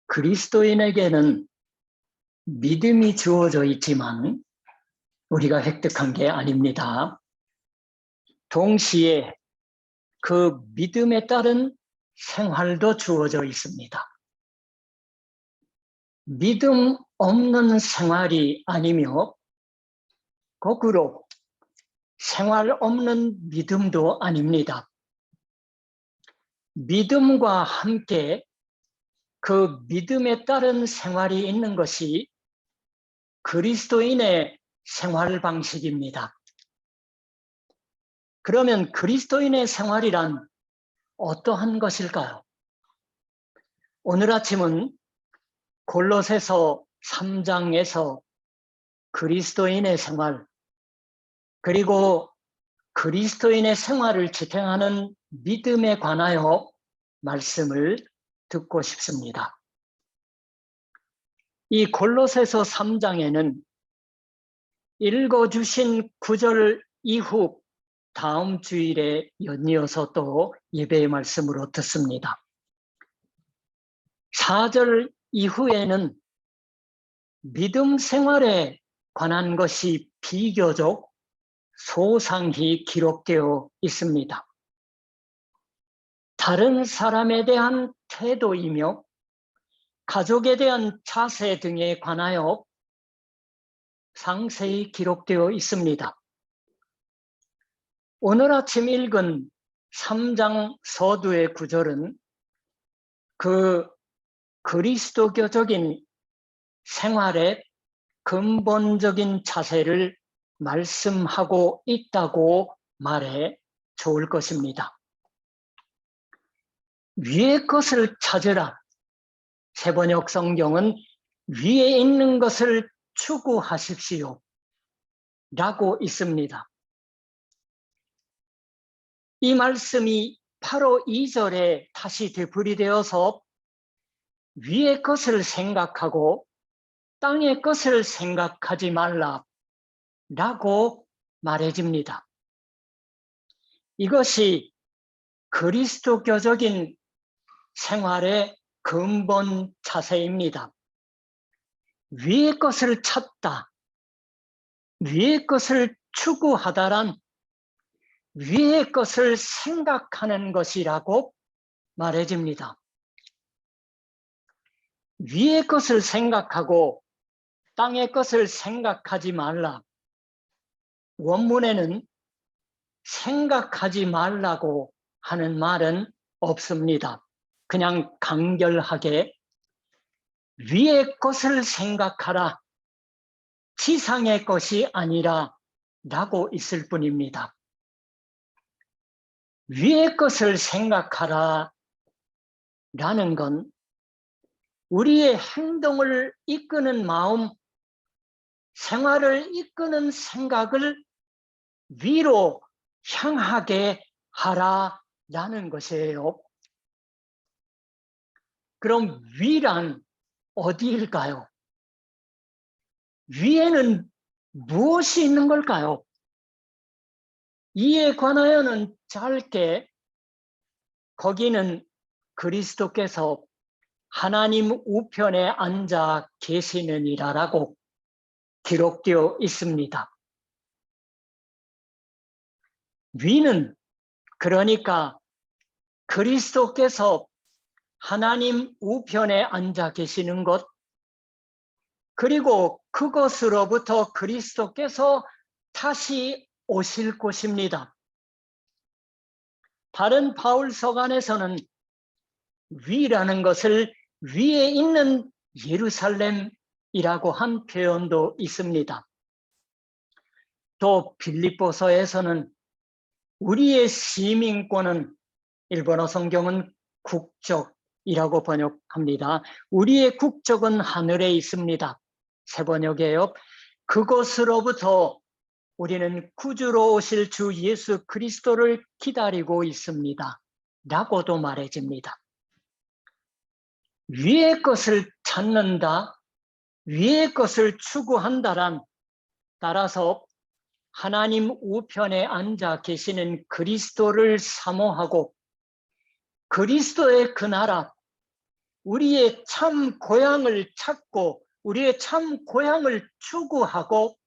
그리스도인에게는 믿음이 주어져 있지만 우리가 획득한 게 아닙니다. 동시에 그 믿음에 따른 생활도 주어져 있습니다. 믿음 없는 생활이 아니며 거꾸로 생활 없는 믿음도 아닙니다. 믿음과 함께 그 믿음에 따른 생활이 있는 것이 그리스도인의 생활 방식입니다. 그러면 그리스도인의 생활이란 어떠한 것일까요? 오늘 아침은 골로새서 3장에서 그리스도인의 생활, 그리고 그리스도인의 생활을 지탱하는 믿음에 관하여 말씀을 듣고 싶습니다. 이 골로새서 3장에는 읽어주신 구절 이후 다음 주일에 연이어서 또 예배의 말씀으로 듣습니다. 4절 이후에는 믿음 생활에 관한 것이 비교적 소상히 기록되어 있습니다. 다른 사람에 대한 태도이며 가족에 대한 자세 등에 관하여 상세히 기록되어 있습니다. 오늘 아침 읽은 3장 서두의 구절은 그 그리스도교적인 생활의 근본적인 자세를 말씀하고 있다고 말해 좋을 것입니다. 위의 것을 찾으라. 세번역 성경은 위에 있는 것을 추구하십시오 라고 있습니다. 이 말씀이 바로 2절에 다시 되풀이되어서 위의 것을 생각하고 땅의 것을 생각하지 말라라고 말해집니다. 이것이 그리스도교적인 생활의 근본 자세입니다. 위의 것을 찾다, 위의 것을 추구하다란 위의 것을 생각하는 것이라고 말해집니다. 위의 것을 생각하고 땅의 것을 생각하지 말라. 원문에는 생각하지 말라고 하는 말은 없습니다. 그냥 간결하게 위의 것을 생각하라. 지상의 것이 아니라 라고 있을 뿐입니다. 위의 것을 생각하라 라는 건 우리의 행동을 이끄는 마음, 생활을 이끄는 생각을 위로 향하게 하라라는 것이에요. 그럼 위란 어디일까요? 위에는 무엇이 있는 걸까요? 이에 관하여는 짧게 거기는 그리스도께서 하나님 우편에 앉아 계시느니라라고 기록되어 있습니다. 위는 그러니까 그리스도께서 하나님 우편에 앉아 계시는 것, 그리고 그것으로부터 그리스도께서 다시 오실 곳입니다. 다른 바울 서간에서는 위라는 것을 위에 있는 예루살렘이라고 한 표현도 있습니다. 또 빌립보서에서는 우리의 시민권은, 일본어 성경은 국적이라고 번역합니다. 우리의 국적은 하늘에 있습니다. 세번역이에요. 그것으로부터 우리는 구주로 오실 주 예수 그리스도를 기다리고 있습니다. 라고도 말해집니다. 위의 것을 찾는다, 위의 것을 추구한다란 따라서 하나님 우편에 앉아 계시는 그리스도를 사모하고 그리스도의 그 나라, 우리의 참 고향을 찾고 우리의 참 고향을 추구하고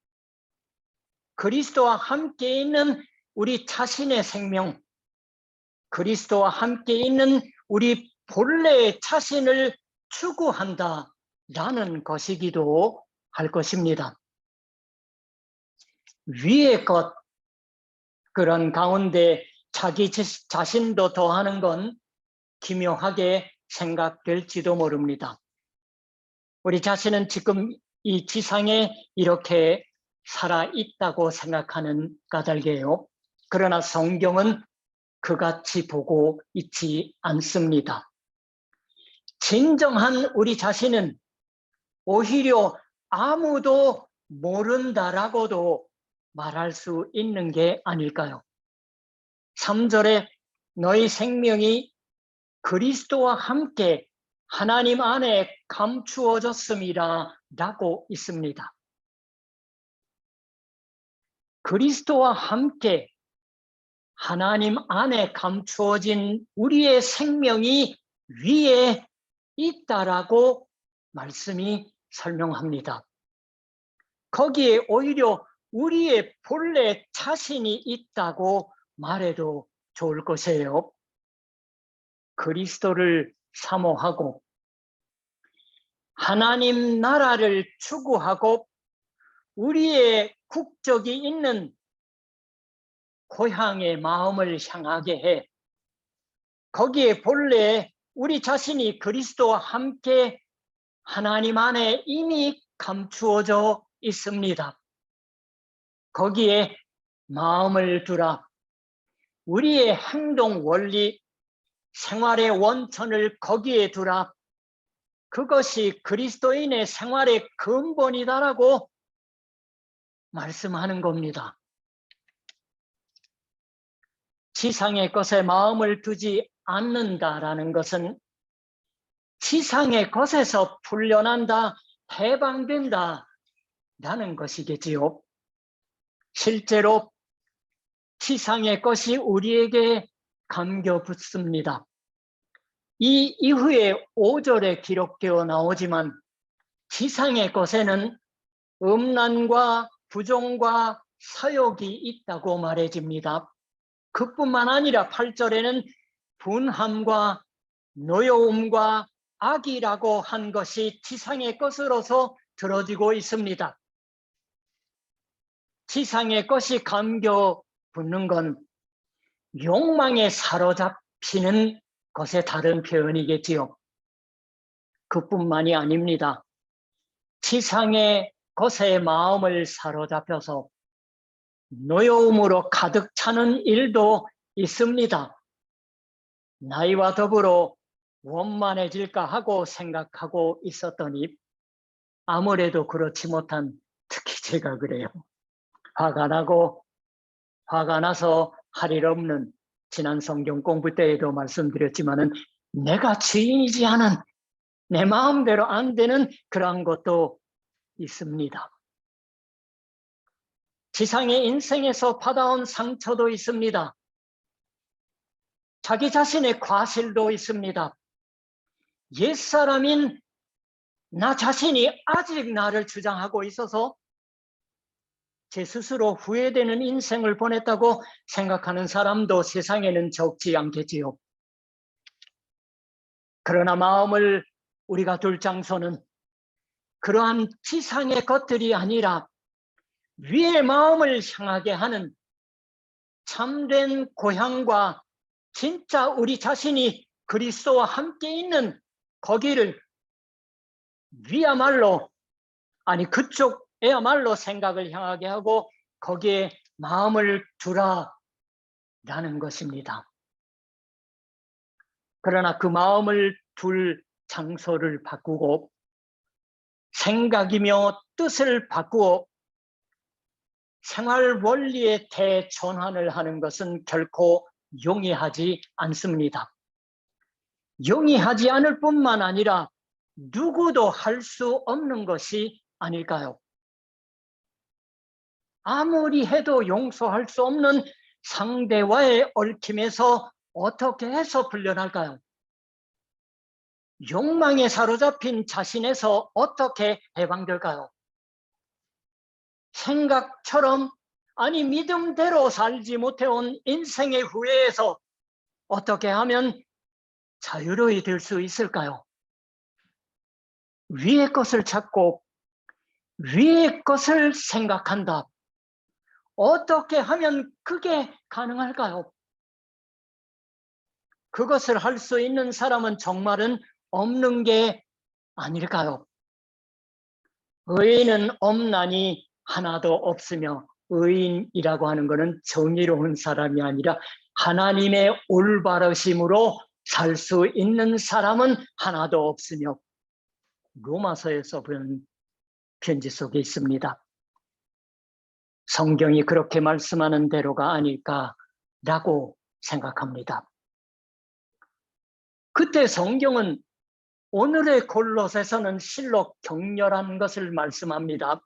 그리스도와 함께 있는 우리 자신의 생명, 그리스도와 함께 있는 우리 본래의 자신을 추구한다라는 것이기도 할 것입니다. 위의 것, 그런 가운데 자기 자신도 더하는 건 기묘하게 생각될지도 모릅니다. 우리 자신은 지금 이 지상에 이렇게 살아있다고 생각하는 까닭이에요. 그러나 성경은 그같이 보고 있지 않습니다. 진정한 우리 자신은 오히려 아무도 모른다라고도 말할 수 있는 게 아닐까요? 3절에 너희 생명이 그리스도와 함께 하나님 안에 감추어졌습니다 라고 있습니다. 그리스도와 함께 하나님 안에 감추어진 우리의 생명이 위에 있다라고 말씀이 설명합니다. 거기에 오히려 우리의 본래 자신이 있다고 말해도 좋을 것이에요. 그리스도를 사모하고 하나님 나라를 추구하고 우리의 국적이 있는 고향의 마음을 향하게 해 거기에 본래 우리 자신이 그리스도와 함께 하나님 안에 이미 감추어져 있습니다. 거기에 마음을 두라. 우리의 행동 원리, 생활의 원천을 거기에 두라. 그것이 그리스도인의 생활의 근본이다라고 말씀하는 겁니다. 지상의 것에 마음을 두지 않는다라는 것은 지상의 것에서 풀려난다, 해방된다 라는 것이겠지요. 실제로 지상의 것이 우리에게 감겨붙습니다. 이 이후에 5절에 기록되어 나오지만 지상의 것에는 음란과 부정과 사욕이 있다고 말해집니다. 그뿐만 아니라 8절에는 분함과 노여움과 악이라고 한 것이 지상의 것으로서 들어지고 있습니다. 지상의 것이 감겨 붙는 건 욕망에 사로잡히는 것의 다른 표현이겠지요. 그뿐만이 아닙니다. 지상의 것에 마음을 사로잡혀서 노여움으로 가득 차는 일도 있습니다. 나이와 더불어 원만해질까 하고 생각하고 있었더니 아무래도 그렇지 못한, 특히 제가 그래요. 화가 나서 할 일 없는, 지난 성경 공부 때에도 말씀드렸지만은 내가 주인이지 않은, 내 마음대로 안 되는 그러한 것도 있습니다. 지상의 인생에서 받아온 상처도 있습니다. 자기 자신의 과실도 있습니다. 옛사람인 나 자신이 아직 나를 주장하고 있어서 제 스스로 후회되는 인생을 보냈다고 생각하는 사람도 세상에는 적지 않겠지요. 그러나 마음을 우리가 둘 장소는 그러한 지상의 것들이 아니라 위의 마음을 향하게 하는 참된 고향과 진짜 우리 자신이 그리스도와 함께 있는 거기를 위야말로, 아니 그쪽에야말로 생각을 향하게 하고 거기에 마음을 두라라는 것입니다. 그러나 그 마음을 둘 장소를 바꾸고 생각이며 뜻을 바꾸어 생활 원리의 대전환을 하는 것은 결코 용이하지 않습니다. 용이하지 않을 뿐만 아니라 누구도 할 수 없는 것이 아닐까요? 아무리 해도 용서할 수 없는 상대와의 얽힘에서 어떻게 해서 풀려날까요? 욕망에 사로잡힌 자신에서 어떻게 해방될까요? 생각처럼, 아니 믿음대로 살지 못해온 인생의 후회에서 어떻게 하면 자유로이 될 수 있을까요? 위의 것을 찾고 위의 것을 생각한다. 어떻게 하면 그게 가능할까요? 그것을 할 수 있는 사람은 정말은 없는 게 아닐까요? 의인은 없나니 하나도 없으며, 의인이라고 하는 것은 정의로운 사람이 아니라 하나님의 올바르심으로 살 수 있는 사람은 하나도 없으며, 로마서에서 본 편지 속에 있습니다. 성경이 그렇게 말씀하는 대로가 아닐까라고 생각합니다. 그때 성경은 오늘의 골로새서는 실로 격렬한 것을 말씀합니다.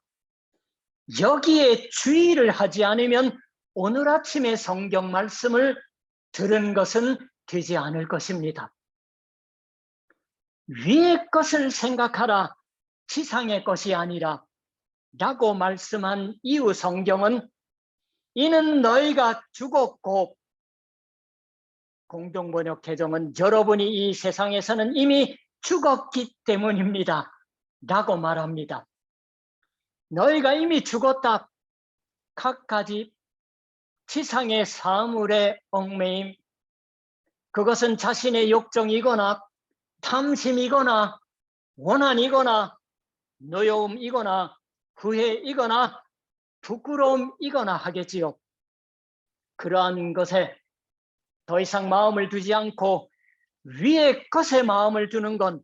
여기에 주의를 하지 않으면 오늘 아침에 성경 말씀을 들은 것은 되지 않을 것입니다. 위의 것을 생각하라, 지상의 것이 아니라 라고 말씀한 이후 성경은 이는 너희가 죽었고, 공동번역 개정은 여러분이 이 세상에서는 이미 죽었기 때문입니다 라고 말합니다. 너희가 이미 죽었다. 갖가지 지상의 사물의 얽매임, 그것은 자신의 욕정이거나 탐심이거나 원한이거나 노여움이거나 후회이거나 부끄러움이거나 하겠지요. 그러한 것에 더 이상 마음을 두지 않고 위의 것에 마음을 두는 건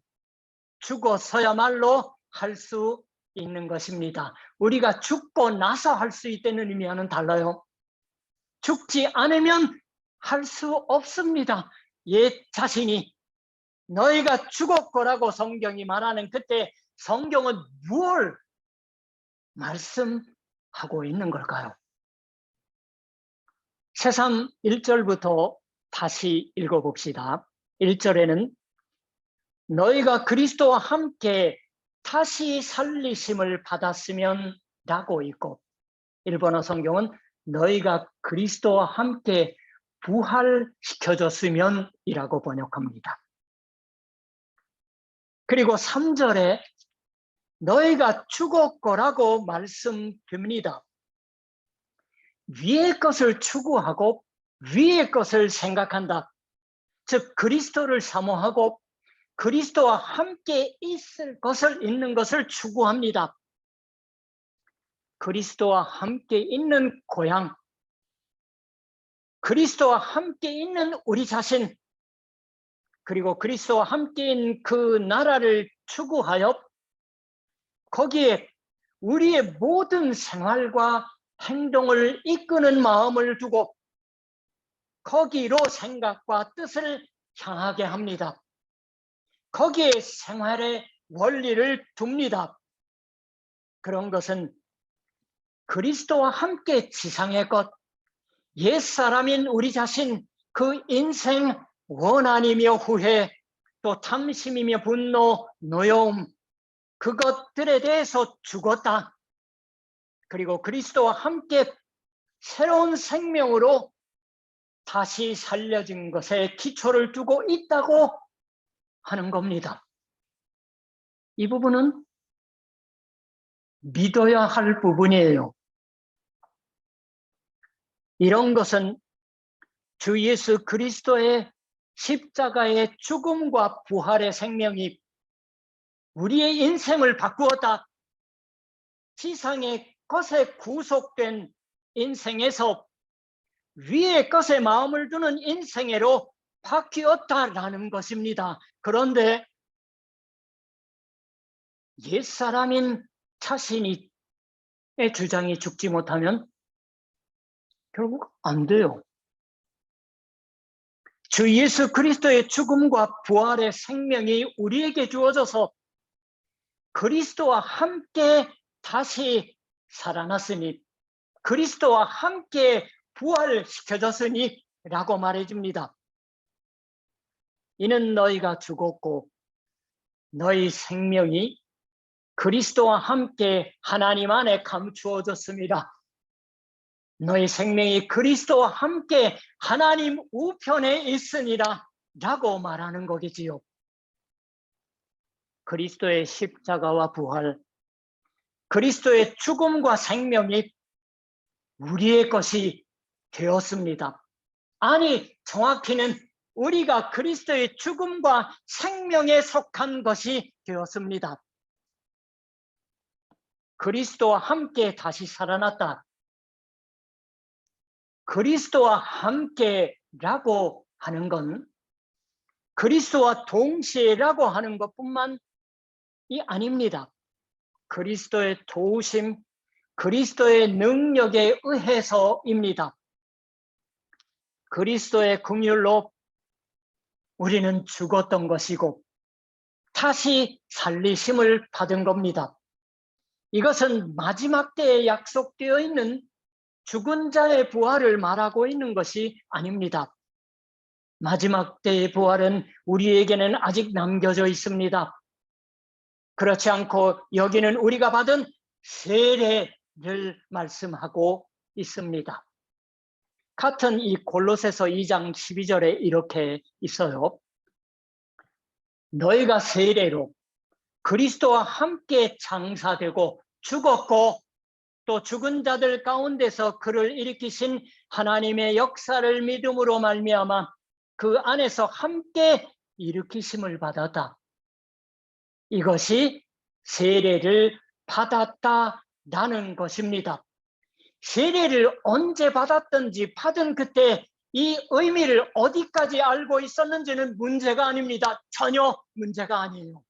죽어서야말로 할 수 있는 것입니다. 우리가 죽고 나서 할 수 있다는 의미와는 달라요. 죽지 않으면 할 수 없습니다. 옛 자신이 너희가 죽었고라고 성경이 말하는 그때 성경은 무엇을 말씀하고 있는 걸까요? 새삼 1절부터 다시 읽어봅시다. 1절에는 너희가 그리스도와 함께 다시 살리심을 받았으면 라고 있고, 일본어 성경은 너희가 그리스도와 함께 부활시켜졌으면 이라고 번역합니다. 그리고 3절에 너희가 죽었고라고 말씀드립니다. 위의 것을 추구하고 위의 것을 생각한다. 즉 그리스도를 사모하고 그리스도와 함께 있는 것을 추구합니다. 그리스도와 함께 있는 고향, 그리스도와 함께 있는 우리 자신, 그리고 그리스도와 함께 있는 그 나라를 추구하여 거기에 우리의 모든 생활과 행동을 이끄는 마음을 두고 거기로 생각과 뜻을 향하게 합니다. 거기에 생활의 원리를 둡니다. 그런 것은 그리스도와 함께 지상의 것, 옛사람인 우리 자신, 그 인생 원한이며 후회, 또 탐심이며 분노, 노여움, 그것들에 대해서 죽었다. 그리고 그리스도와 함께 새로운 생명으로 다시 살려진 것에 기초를 두고 있다고 하는 겁니다. 이 부분은 믿어야 할 부분이에요. 이런 것은 주 예수 그리스도의 십자가의 죽음과 부활의 생명이 우리의 인생을 바꾸었다. 지상의 것에 구속된 인생에서 위의 것에 마음을 두는 인생으로 바뀌었다라는 것입니다. 그런데 옛사람인 자신의 주장이 죽지 못하면 결국 안 돼요. 주 예수 그리스도의 죽음과 부활의 생명이 우리에게 주어져서 그리스도와 함께 다시 살아났으니, 그리스도와 함께 부활시켜졌으니 라고 말해줍니다. 이는 너희가 죽었고 너희 생명이 그리스도와 함께 하나님 안에 감추어졌습니다. 너희 생명이 그리스도와 함께 하나님 우편에 있으니라 라고 말하는 거겠지요. 그리스도의 십자가와 부활, 그리스도의 죽음과 생명이 우리의 것이 되었습니다. 아니, 정확히는 우리가 그리스도의 죽음과 생명에 속한 것이 되었습니다. 그리스도와 함께 다시 살아났다. 그리스도와 함께라고 하는 건 그리스도와 동시에라고 하는 것뿐만이 아닙니다. 그리스도의 도우심, 그리스도의 능력에 의해서입니다. 그리스도의 긍휼로 우리는 죽었던 것이고 다시 살리심을 받은 겁니다. 이것은 마지막 때에 약속되어 있는 죽은 자의 부활을 말하고 있는 것이 아닙니다. 마지막 때의 부활은 우리에게는 아직 남겨져 있습니다. 그렇지 않고 여기는 우리가 받은 세례를 말씀하고 있습니다. 같은 이 골로새서 2장 12절에 이렇게 있어요. 너희가 세례로 그리스도와 함께 장사되고 죽었고 또 죽은 자들 가운데서 그를 일으키신 하나님의 역사를 믿음으로 말미암아 그 안에서 함께 일으키심을 받았다. 이것이 세례를 받았다라는 것입니다. 세례를 언제 받았든지 받은 그때 이 의미를 어디까지 알고 있었는지는 문제가 아닙니다. 전혀 문제가 아니에요.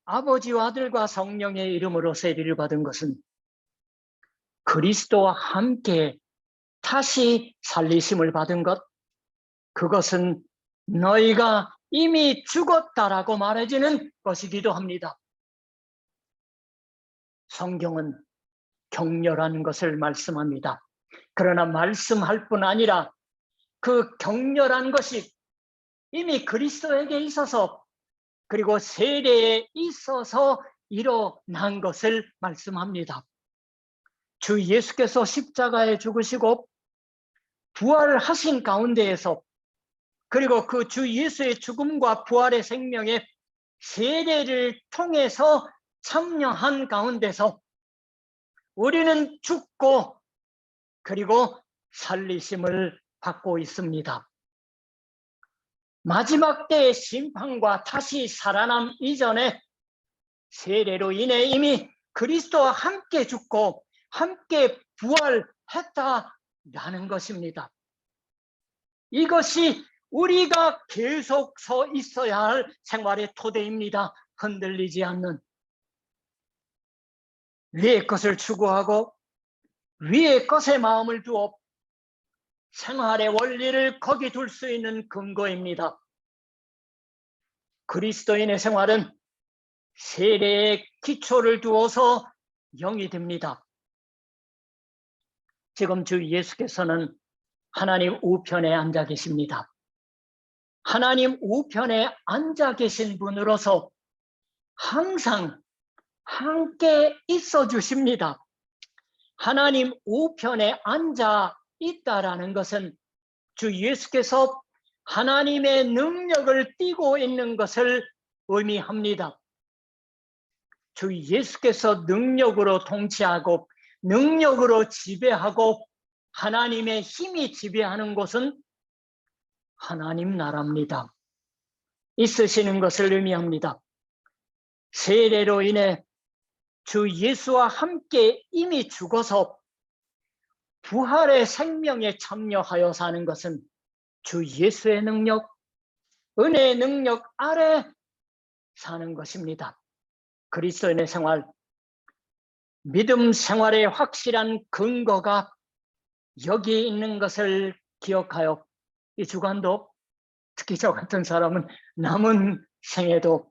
아버지와 아들과 성령의 이름으로 세례를 받은 것은 그리스도와 함께 다시 살리심을 받은 것, 그것은 너희가 이미 죽었다라고 말해지는 것이기도 합니다. 성경은 격렬한 것을 말씀합니다. 그러나 말씀할 뿐 아니라 그 격렬한 것이 이미 그리스도에게 있어서 그리고 세례에 있어서 일어난 것을 말씀합니다. 주 예수께서 십자가에 죽으시고 부활하신 가운데에서 그리고 그 주 예수의 죽음과 부활의 생명에 세례를 통해서 참여한 가운데서 우리는 죽고 그리고 살리심을 받고 있습니다. 마지막 때의 심판과 다시 살아남 이전에 세례로 인해 이미 그리스도와 함께 죽고 함께 부활했다라는 것입니다. 이것이 우리가 계속 서 있어야 할 생활의 토대입니다. 흔들리지 않는. 위의 것을 추구하고 위의 것에 마음을 두어 생활의 원리를 거기 둘 수 있는 근거입니다. 그리스도인의 생활은 세례의 기초를 두어서 영이 됩니다. 지금 주 예수께서는 하나님 우편에 앉아 계십니다. 하나님 우편에 앉아 계신 분으로서 항상 함께 있어 주십니다. 하나님 우편에 앉아 있다라는 것은 주 예수께서 하나님의 능력을 띠고 있는 것을 의미합니다. 주 예수께서 능력으로 통치하고 능력으로 지배하고 하나님의 힘이 지배하는 곳은 하나님 나라입니다. 있으시는 것을 의미합니다. 세례로 인해 주 예수와 함께 이미 죽어서 부활의 생명에 참여하여 사는 것은 주 예수의 능력, 은혜의 능력 아래 사는 것입니다. 그리스도인의 생활, 믿음 생활의 확실한 근거가 여기에 있는 것을 기억하여 이 주간도 특히 저 같은 사람은 남은 생에도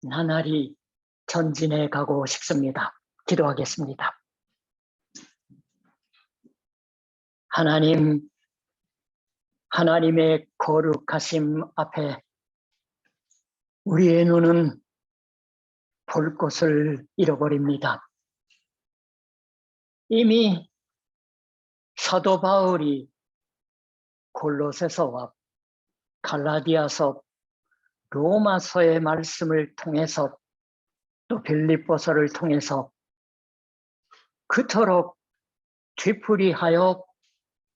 나날이 전진해 가고 싶습니다. 기도하겠습니다. 하나님, 하나님의 거룩하심 앞에 우리의 눈은 볼 것을 잃어버립니다. 이미 사도 바울이 골로새서와 갈라디아서, 로마서의 말씀을 통해서 또 빌립보서를 통해서 그토록 뒤풀이하여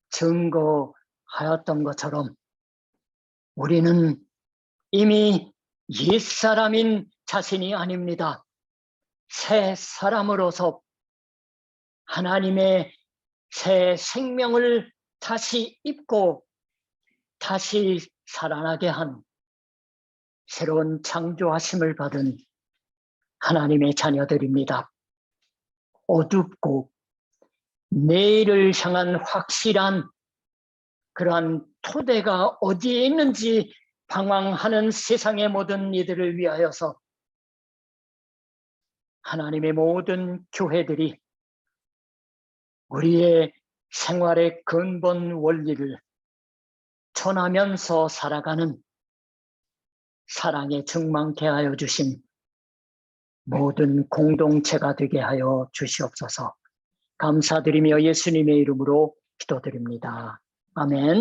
증거하였던 것처럼 우리는 이미 옛사람인 자신이 아닙니다. 새 사람으로서 하나님의 새 생명을 다시 입고 다시 살아나게 한 새로운 창조하심을 받은 하나님의 자녀들입니다. 어둡고 내일을 향한 확실한 그러한 토대가 어디에 있는지 방황하는 세상의 모든 이들을 위하여서 하나님의 모든 교회들이 우리의 생활의 근본 원리를 전하면서 살아가는 사랑에 충만케 하여 주신 모든 공동체가 되게 하여 주시옵소서. 감사드리며 예수님의 이름으로 기도드립니다. 아멘.